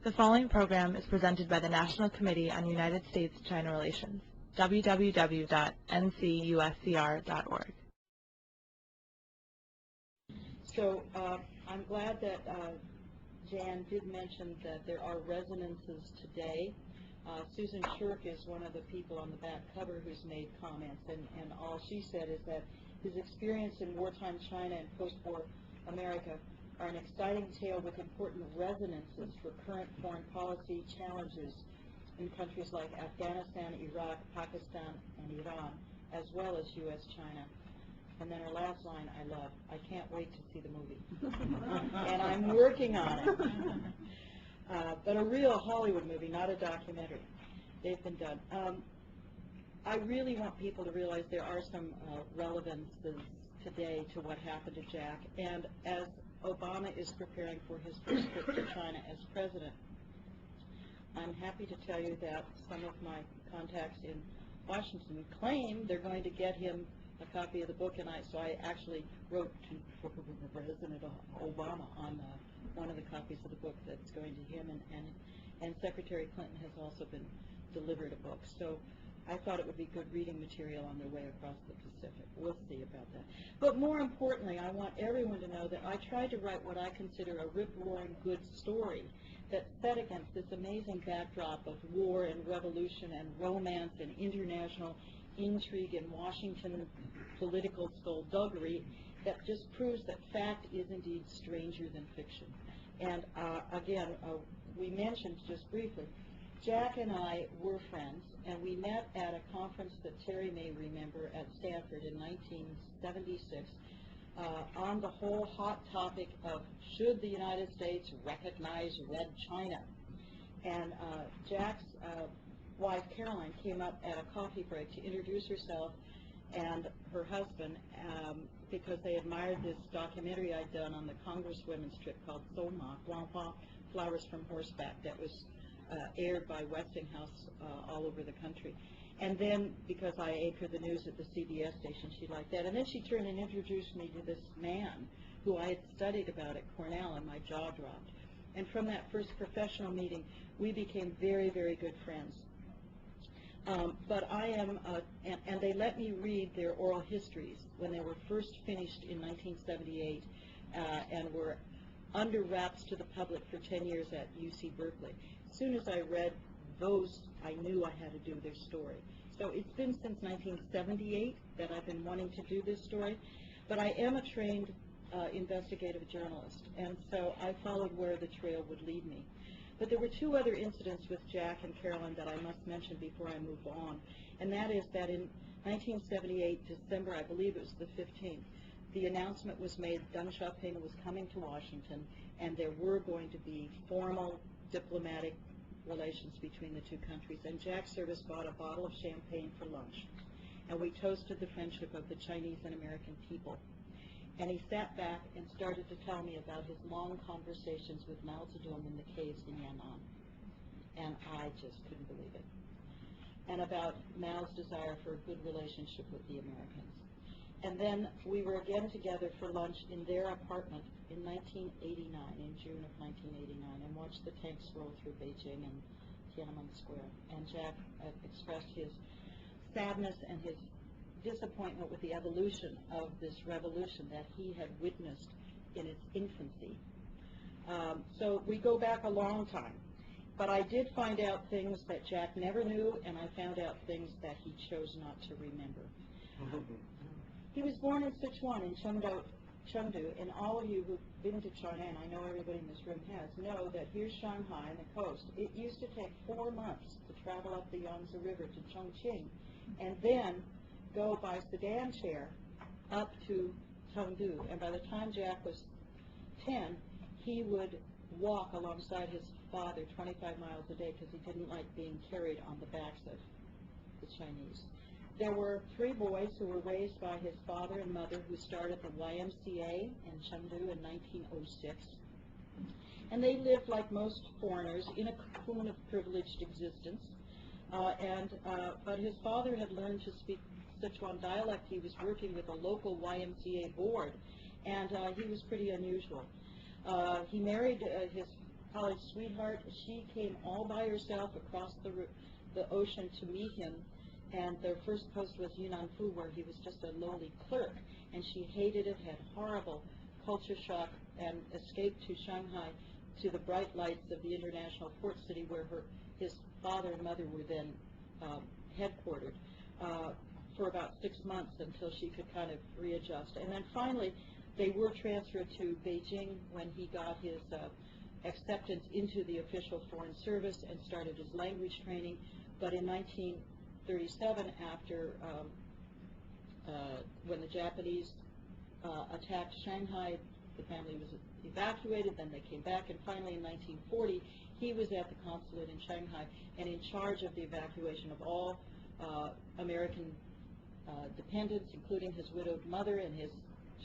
The following program is presented by the National Committee on United States-China Relations, www.ncuscr.org. So I'm glad that Jan did mention that there are resonances today. Susan Shirk is one of the people on the back cover who's made comments, and all she said is that his experience in wartime China and post-war America are an exciting tale with important resonances for current foreign policy challenges in countries like Afghanistan, Iraq, Pakistan, and Iran, as well as U.S.-China. And then her last line I love: I can't wait to see the movie. And I'm working on it. But a real Hollywood movie, not a documentary. They've been done. I really want people to realize there are some relevances today to what happened to Jack. And as Obama is preparing for his first trip to China as president, I'm happy to tell you that some of my contacts in Washington claim they're going to get him a copy of the book, and so I actually wrote to President Obama on one of the copies of the book that's going to him, and Secretary Clinton has also been delivered a book. So I thought it would be good reading material on their way across the Pacific. We'll see about that. But more importantly, I want everyone to know that I tried to write what I consider a rip-roaring good story that's set against this amazing backdrop of war and revolution and romance and international intrigue and Washington political skullduggery that just proves that fact is indeed stranger than fiction. And again, we mentioned just briefly, Jack and I were friends, and we met at a conference that Terry may remember at Stanford in 1976 on the whole hot topic of should the United States recognize Red China. And Jack's wife Caroline came up at a coffee break to introduce herself and her husband because they admired this documentary I'd done on the Congresswomen's trip called Soma, Guanghua, Flowers from Horseback, that was aired by Westinghouse all over the country. And then, because I anchored the news at the CBS station, she liked that. And then she turned and introduced me to this man who I had studied about at Cornell, and my jaw dropped. And from that first professional meeting, we became very, very good friends. But I am, and they let me read their oral histories when they were first finished in 1978 and were under wraps to the public for 10 years at UC Berkeley. As soon as I read those, I knew I had to do their story. So it's been since 1978 that I've been wanting to do this story, but I am a trained investigative journalist, and so I followed where the trail would lead me. But there were two other incidents with Jack and Carolyn that I must mention before I move on, and that is that in 1978, December, I believe it was the 15th, the announcement was made Deng Xiaoping was coming to Washington, and there were going to be formal diplomatic relations between the two countries. And Jack Service bought a bottle of champagne for lunch, and we toasted the friendship of the Chinese and American people. And he sat back and started to tell me about his long conversations with Mao Zedong in the caves in Yan'an. And I just couldn't believe it. And about Mao's desire for a good relationship with the Americans. And then we were again together for lunch in their apartment in 1989, in June of 1989, and watched the tanks roll through Beijing and Tiananmen Square. And Jack expressed his sadness and his disappointment with the evolution of this revolution that he had witnessed in its infancy. So we go back a long time. But I did find out things that Jack never knew, and I found out things that he chose not to remember. He was born in Sichuan, in Chengdu, and all of you who've been to China, and I know everybody in this room has, know that here's Shanghai and the coast. It used to take 4 months to travel up the Yangtze River to Chongqing, and then go by sedan chair up to Chengdu. And by the time Jack was 10, he would walk alongside his father 25 miles a day because he didn't like being carried on the backs of the Chinese. There were 3 boys who were raised by his father and mother who started the YMCA in Chengdu in 1906. And they lived like most foreigners in a cocoon of privileged existence. But his father had learned to speak Sichuan dialect. He was working with a local YMCA board, and he was pretty unusual. He married his college sweetheart. She came all by herself across the ocean to meet him, and their first post was Yunnan-Fu, where he was just a lowly clerk, and she hated it, had horrible culture shock, and escaped to Shanghai to the bright lights of the international port city where his father and mother were then headquartered for about 6 months until she could kind of readjust. And then finally, they were transferred to Beijing when he got his acceptance into the official foreign service and started his language training. But in 1937, after when the Japanese attacked Shanghai, the family was evacuated, then they came back, and finally in 1940, he was at the consulate in Shanghai and in charge of the evacuation of all American dependents, including his widowed mother and his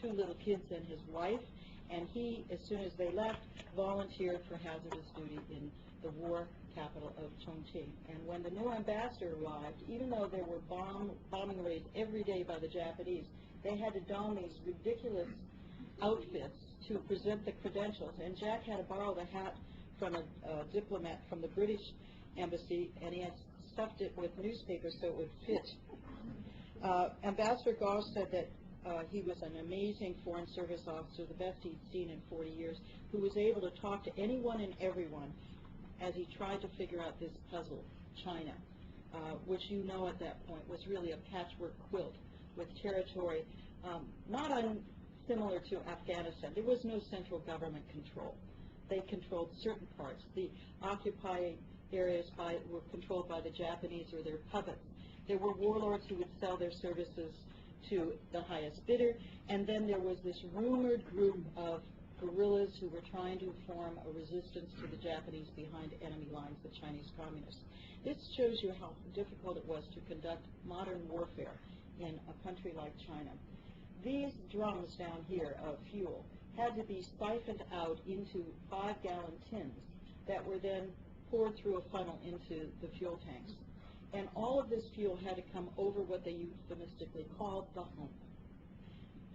2 little kids and his wife. And he, as soon as they left, volunteered for hazardous duty in the war capital of Chongqing. And when the new ambassador arrived, even though there were bombing raids every day by the Japanese, they had to don these ridiculous outfits to present the credentials. And Jack had to borrow the hat from a diplomat from the British embassy, and he had stuffed it with newspapers so it would fit. Ambassador Gauss said that he was an amazing Foreign Service officer, the best he'd seen in 40 years, who was able to talk to anyone and everyone as he tried to figure out this puzzle, China, which you know at that point was really a patchwork quilt with territory not unsimilar to Afghanistan. There was no central government control. They controlled certain parts. The occupied areas were controlled by the Japanese or their puppets. There were warlords who would sell their services to the highest bidder, and then there was this rumored group of guerrillas who were trying to form a resistance to the Japanese behind enemy lines, the Chinese communists. This shows you how difficult it was to conduct modern warfare in a country like China. These drums down here of fuel had to be siphoned out into 5-gallon tins that were then poured through a funnel into the fuel tanks. And all of this fuel had to come over what they euphemistically called the hump,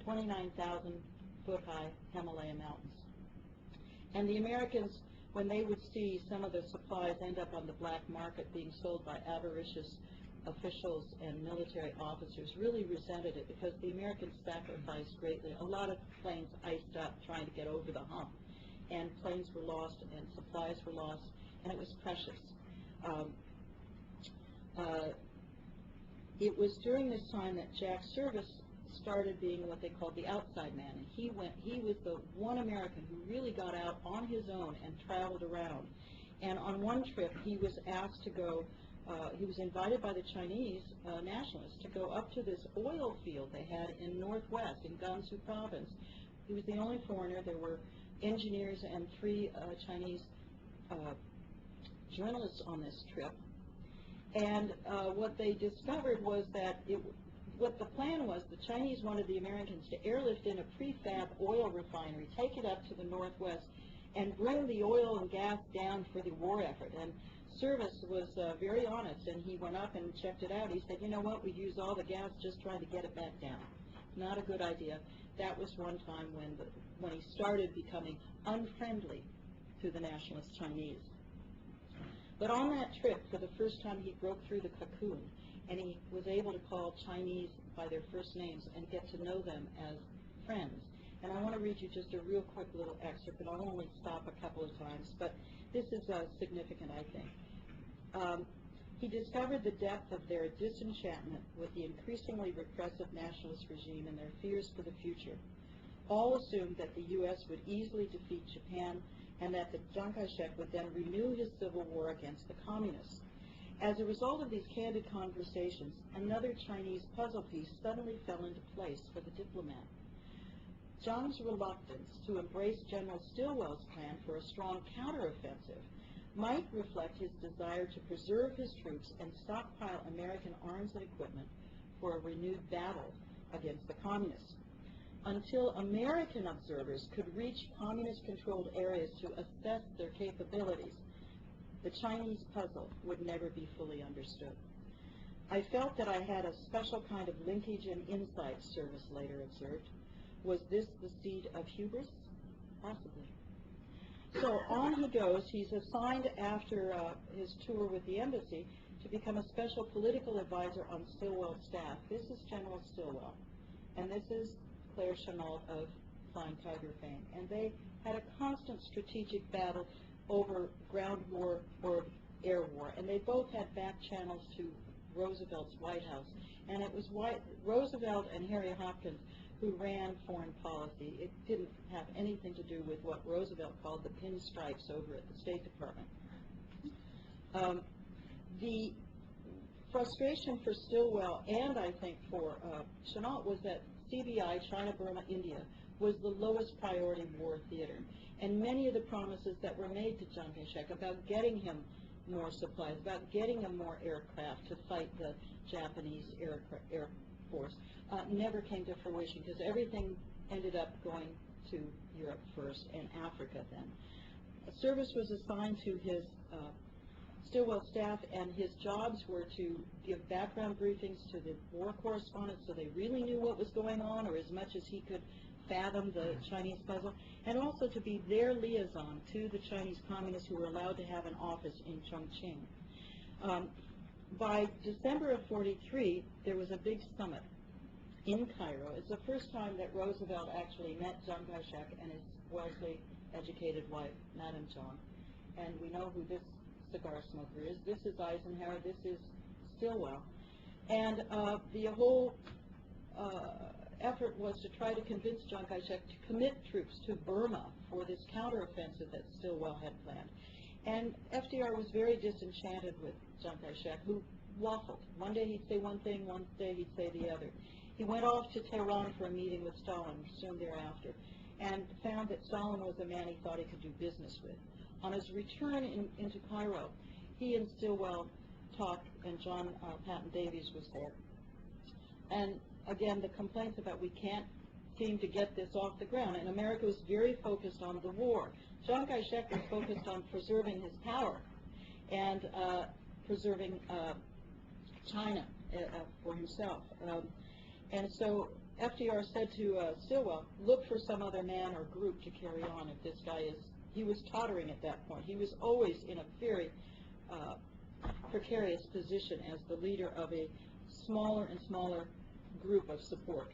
29,000-foot-high Himalaya mountains. And the Americans, when they would see some of the supplies end up on the black market being sold by avaricious officials and military officers, really resented it because the Americans sacrificed greatly. A lot of planes iced up trying to get over the hump, and planes were lost and supplies were lost, and it was precious. It was during this time that Jack's service started being what they called the outside man, and he was the one American who really got out on his own and traveled around. And on one trip, he was asked to go, he was invited by the Chinese nationalists to go up to this oil field they had in northwest, in Gansu province. He was the only foreigner. There were engineers and 3 Chinese journalists on this trip. And what they discovered was that what the plan was, the Chinese wanted the Americans to airlift in a prefab oil refinery, take it up to the northwest, and bring the oil and gas down for the war effort. And Service was very honest, and he went up and checked it out. He said, you know what, we used all the gas just trying to get it back down. Not a good idea. That was one time when he started becoming unfriendly to the nationalist Chinese. But on that trip, for the first time, he broke through the cocoon, and he was able to call Chinese by their first names and get to know them as friends. And I want to read you just a real quick little excerpt, and I'll only stop a couple of times, but this is significant, I think. He discovered the depth of their disenchantment with the increasingly repressive nationalist regime and their fears for the future. All assumed that the U.S. would easily defeat Japan and that the Chiang Kai-shek would then renew his civil war against the communists. As a result of these candid conversations, another Chinese puzzle piece suddenly fell into place for the diplomat. Chiang's reluctance to embrace General Stilwell's plan for a strong counteroffensive might reflect his desire to preserve his troops and stockpile American arms and equipment for a renewed battle against the communists. Until American observers could reach communist-controlled areas to assess their capabilities, the Chinese puzzle would never be fully understood. I felt that I had a special kind of linkage and insight, Service later observed. Was this the seed of hubris? Possibly. So on he goes. He's assigned after his tour with the embassy to become a special political advisor on Stilwell's staff. This is General Stilwell, and this is Claire Chennault of Flying Tiger fame. And they had a constant strategic battle over ground war or air war, and they both had back channels to Roosevelt's White House. And it was Roosevelt and Harry Hopkins who ran foreign policy. It didn't have anything to do with what Roosevelt called the pinstripes over at the State Department. The frustration for Stilwell and I think for Chennault was that CBI, China, Burma, India, was the lowest priority war theater. And many of the promises that were made to Chiang Kai-shek about getting him more supplies, about getting him more aircraft to fight the Japanese Air Force, never came to fruition because everything ended up going to Europe first and Africa then. A service was assigned to his Stilwell staff, and his jobs were to give background briefings to the war correspondents so they really knew what was going on, or as much as he could fathom the Chinese puzzle, and also to be their liaison to the Chinese communists who were allowed to have an office in Chongqing. By December of '43, there was a big summit in Cairo. It's the first time that Roosevelt actually met Chiang Kai-shek and his Wellesley-educated wife, Madame John. And we know who this cigar smoker is. This is Eisenhower. This is Stilwell. And the whole effort was to try to convince Chiang Kai-shek to commit troops to Burma for this counteroffensive that Stilwell had planned. And FDR was very disenchanted with Chiang Kai-shek, who waffled. One day he'd say one thing, one day he'd say the other. He went off to Tehran for a meeting with Stalin soon thereafter and found that Stalin was a man he thought he could do business with. On his return into Cairo, he and Stilwell talked, and John Patton Davies was there. And again, the complaints about we can't seem to get this off the ground, and America was very focused on the war. Chiang Kai-shek was focused on preserving his power and preserving China for himself. And so FDR said to Stilwell, look for some other man or group to carry on if this guy is, he was tottering at that point. He was always in a very precarious position as the leader of a smaller and smaller group of support.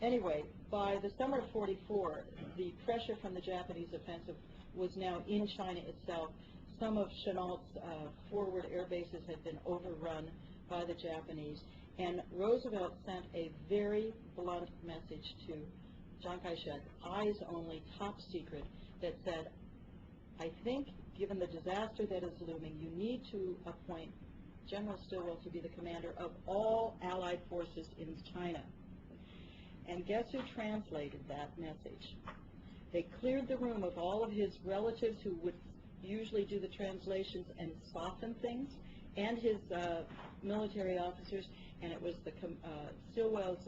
Anyway, by the summer of '44, the pressure from the Japanese offensive was now in China itself. Some of Chennault's forward air bases had been overrun by the Japanese, and Roosevelt sent a very blunt message to Chiang Kai-shek, eyes only, top secret, that said, I think, given the disaster that is looming, you need to appoint General Stilwell to be the commander of all Allied forces in China. And guess who translated that message? They cleared the room of all of his relatives who would usually do the translations and soften things, and his military officers, and it was the Stilwell's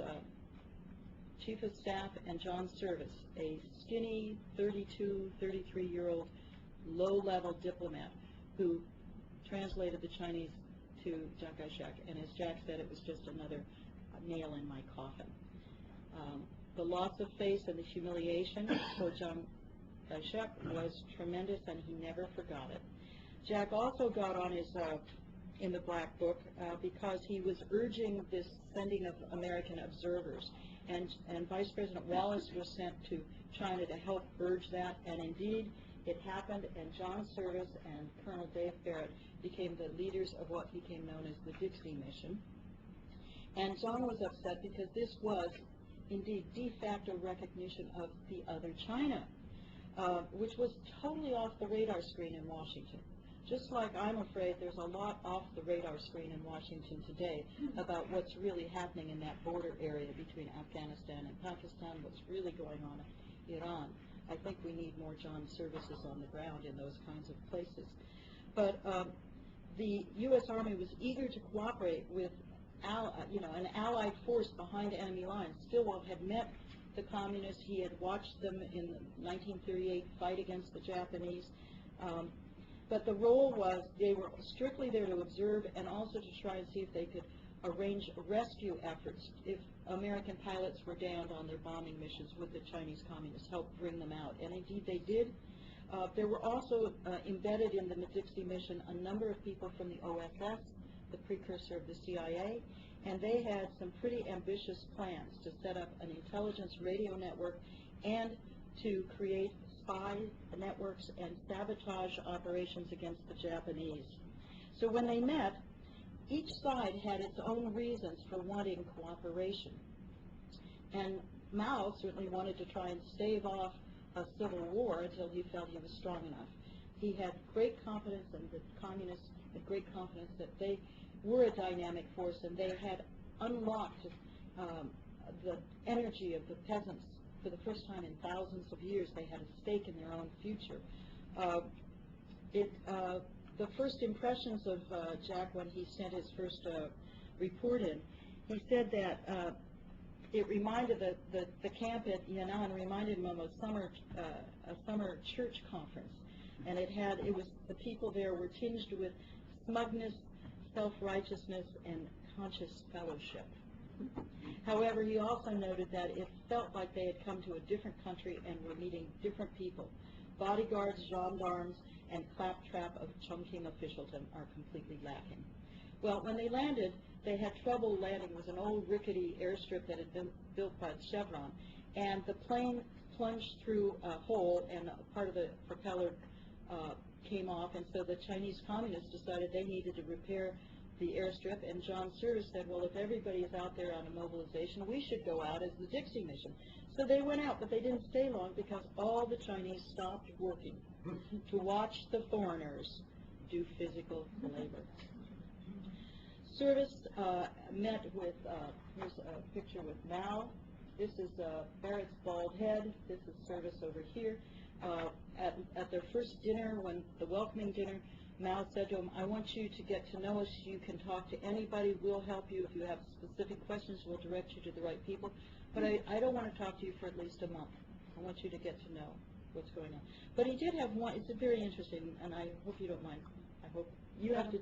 chief of staff and John Service, a skinny 32, 33-year-old low-level diplomat who translated the Chinese to Chiang Kai-shek, and as Jack said, it was just another nail in my coffin. The loss of face and the humiliation for Chiang Kai-shek was tremendous, and he never forgot it. Jack also got on his in the Black Book because he was urging this sending of American observers, and Vice President Wallace was sent to China to help urge that, and indeed it happened, and John Service and Colonel Dave Barrett became the leaders of what became known as the Dixie Mission. And John was upset because this was indeed de facto recognition of the other China, which was totally off the radar screen in Washington. Just like I'm afraid there's a lot off the radar screen in Washington today about what's really happening in that border area between Afghanistan and Pakistan, what's really going on in Iran. I think we need more John Services on the ground in those kinds of places. But the U.S. Army was eager to cooperate with an allied force behind enemy lines. Stilwell had met the communists. He had watched them in 1938 fight against the Japanese. But the role was they were strictly there to observe and also to try and see if they could arrange rescue efforts. If American pilots were downed on their bombing missions, would the Chinese communists help bring them out? And indeed they did. There were also embedded in the Dixie mission a number of people from the OSS, the precursor of the CIA, and they had some pretty ambitious plans to set up an intelligence radio network and to create spy networks and sabotage operations against the Japanese. So when they met, each side had its own reasons for wanting cooperation. And Mao certainly wanted to try and stave off a civil war until he felt he was strong enough. He had great confidence, and the communists had great confidence that they were a dynamic force, and they had unlocked the energy of the peasants for the first time in thousands of years. They had a stake in their own future. The first impressions of Jack when he sent his first report in, he said that it reminded the camp at Yan'an reminded him of a summer church conference, and it was the people there were tinged with smugness, self-righteousness, and conscious fellowship. However, he also noted that it felt like they had come to a different country and were meeting different people. Bodyguards, gendarmes, and claptrap of Chongqing officialdom are completely lacking. Well, when they landed, they had trouble landing. It was an old rickety airstrip that had been built by Chevron, and the plane plunged through a hole, and part of the propeller came off, and so the Chinese communists decided they needed to repair the airstrip, and John Service said, well, if everybody is out there on a mobilization, we should go out as the Dixie mission. So they went out, but they didn't stay long because all the Chinese stopped working to watch the foreigners do physical labor. Service met with, here's a picture with Mao. This is Barrett's bald head. This is Service over here. At their first dinner, when the welcoming dinner, Mao said to him, I want you to get to know us. You can talk to anybody. We'll help you. If you have specific questions, we'll direct you to the right people. But I don't want to talk to you for at least a month. I want you to get to know what's going on. But he did have one. It's very interesting, and I hope you don't mind. I hope you have to,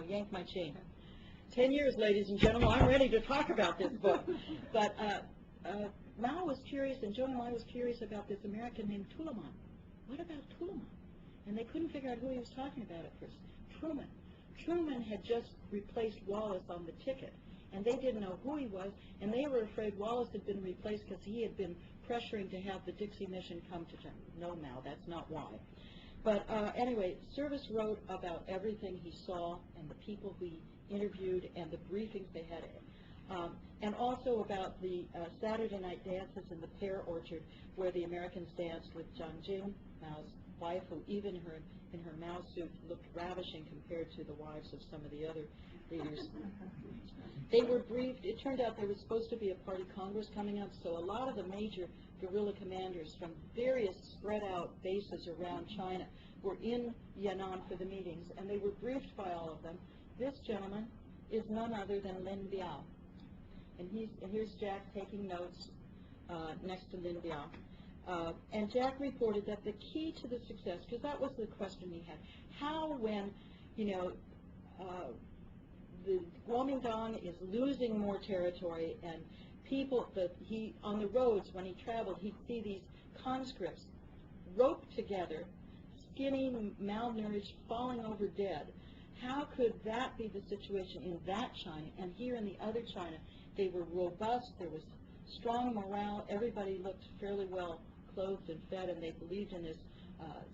yank my chain. 10 years, ladies and gentlemen, I'm ready to talk about this book. But Mao was curious, and Zhou Enlai was curious about this American named Tulaman. What about Tulaman? And they couldn't figure out who he was talking about at first. Truman. Truman had just replaced Wallace on the ticket, and they didn't know who he was, and they were afraid Wallace had been replaced because he had been pressuring to have the Dixie mission come to China. No, Mao, that's not why. But anyway, Service wrote about everything he saw and the people he interviewed and the briefings they had, and also about the Saturday night dances in the pear orchard where the Americans danced with Jiang Jing, Mao's wife, who even in her Mao suit looked ravishing compared to the wives of some of the other leaders. They were briefed. It turned out there was supposed to be a party congress coming up, so a lot of the major guerrilla commanders from various spread out bases around China were in Yan'an for the meetings, and they were briefed by all of them. This gentleman is none other than Lin Biao. And here's Jack taking notes next to Lin Biao. And Jack reported that the key to the success, because that was the question he had, how when, the Kuomintang is losing more territory and people, on the roads when he traveled, he'd see these conscripts roped together, skinny, malnourished, falling over dead. How could that be the situation in that China? And here in the other China, they were robust, there was strong morale, everybody looked fairly well clothed and fed, and they believed in this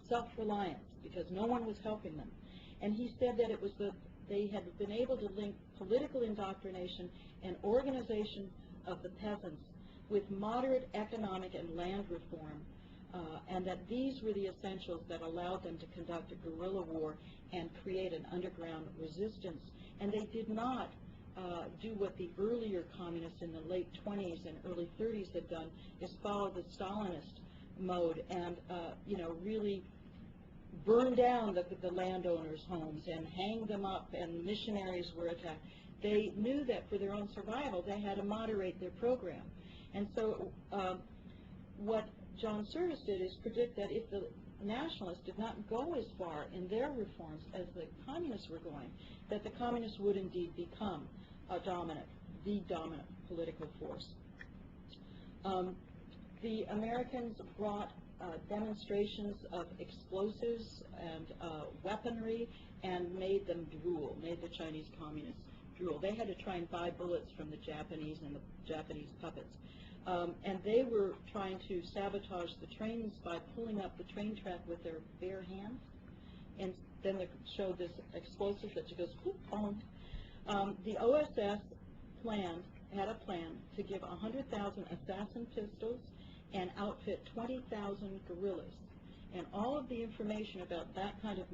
self-reliance because no one was helping them. And he said that it was they had been able to link political indoctrination and organization of the peasants with moderate economic and land reform, and that these were the essentials that allowed them to conduct a guerrilla war and create an underground resistance. And they did not do what the earlier communists in the late 20s and early 30s had done, is follow the Stalinist mode and really burn down the landowners' homes and hang them up, and missionaries were attacked. They knew that for their own survival, they had to moderate their program. And so what John Service did is predict that if the nationalists did not go as far in their reforms as the communists were going, that the communists would indeed become the dominant political force. The Americans brought demonstrations of explosives and weaponry, and made them drool, made the Chinese communists drool. They had to try and buy bullets from the Japanese and the Japanese puppets. And they were trying to sabotage the trains by pulling up the train track with their bare hands. And then they showed this explosive that just goes whoop, boom. The OSS had a plan to give 100,000 assassin pistols and outfit 20,000 guerrillas. And all of the information about that kind of